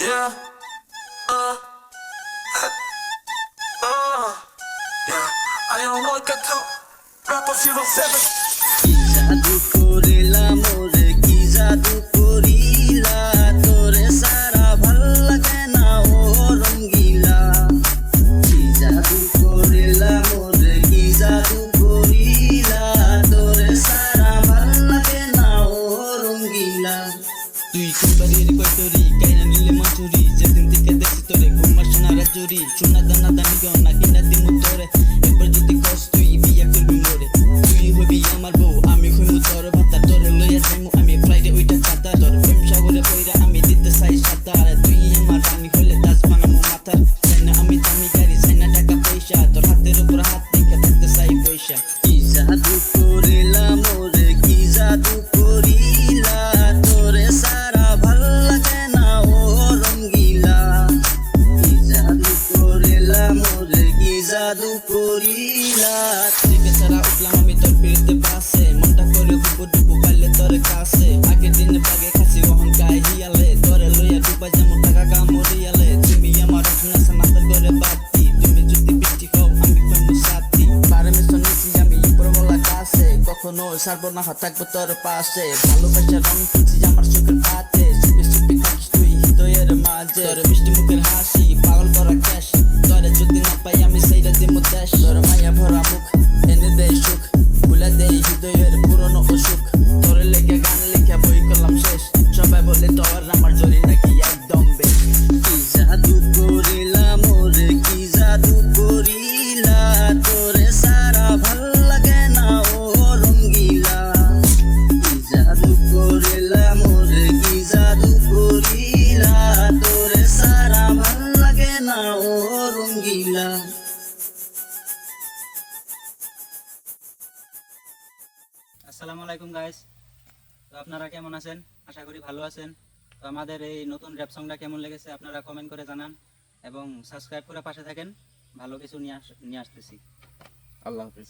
Yeah, uh, yeah. I don't know what to do. Rap a 07. কি জাদু করিলা মোরে কি জাদু করিলা তোরে সারা ভাল লাগে না ও রঙ্গিলা কি জাদু করিলা মোরে কি জাদু করিলা তোরে সারা ভাল লাগে না ও রঙ্গিলা তুই কুম্বারির কটরি কাইনা নিলে মচুরি যেদিন থেকে দেখছি তোরে ঘুমা সোনা রাজুরি সোনা দানা দামি গনা কিনা দিমু তোরে একবার যদি কস তুই বিয়া করবি মোরে তুই হবি আমার বউ আমি হইমু তোর ভাতা তোরে লইয়া যাইমু আমি ফ্লাইটে ওইটা ছাতা তোর প্রেম সাগরে পইরা আমি দিতে চাই সাঁতার তুই আমার রানী হইলে দাস বানামু মাথার চাই না আমি দামি গাড়ি চাই না টাকা পয়সা তোর হাতের উপর হাত রেখে থাকতে চাই পয়সা কি জাদু করিলা মোরে কি জাদু করিলা তোরে সারা ভাল লাগে না ও রঙ্গিলা কি জাদু করিলা মোরে কি জাদু করিলা থেকে সারা উঠলাম আমি তোর পিড়িতে বাসে মনটা করে ডুবু ডুবু পাইলে তোর কাছে আগের দিনে বাগে খাসি অহংকার হিয়ালে তোরে লইয়া ডুবা যেমন টাকা কামড়িয়ালে তুমি আমার রচনা সানাদের করে বাতি তুমি যদি বৃষ্টি হও আমি কইমু সাথী পারমিশন নিছি আমি উপরওয়ালা কাছে কখনো ছাড়বো না থাকবো তোর পাশে ভালোবাসা রং তুলছি আমার চোখের পাতে চুপি চুপি থাকিস তুই হৃদয়ের মাঝে তোর মিষ্টি মুখের হাসি পাগল করা ক্যাশ তোরে যদি না পাই আমি সেইটা দিমু দেশ তোর মায়া ভরা মুখ এনে দেয় সুখ ভুলে দেয় হৃদয়ের পুরনো অসুখ তোর লেগে গান লেখা বই করলাম শেষ সবাই বলে তোর আমার জড়ি নাকি একদম বেশ কি জাদু করিলা মোরে কি জাদু করিলা তোরে সারা ভাল লাগে না ও রঙ্গিলা কি জাদু করিলা মোরে কি জাদু করিলা তোরে সারা ভাল লাগে না ও রঙ্গিলা। আসসালামু আলাইকুম গাইস। তো আপনারা কেমন আছেন? আশা করি ভালো আছেন। তো আমাদের এই নতুন র‍্যাপ সংটা কেমন লেগেছে আপনারা কমেন্ট করে জানান এবং সাবস্ক্রাইব করে পাশে থাকেন। ভালো কিছু নিয়ে আসতেছি। আল্লাহ হাফেজ।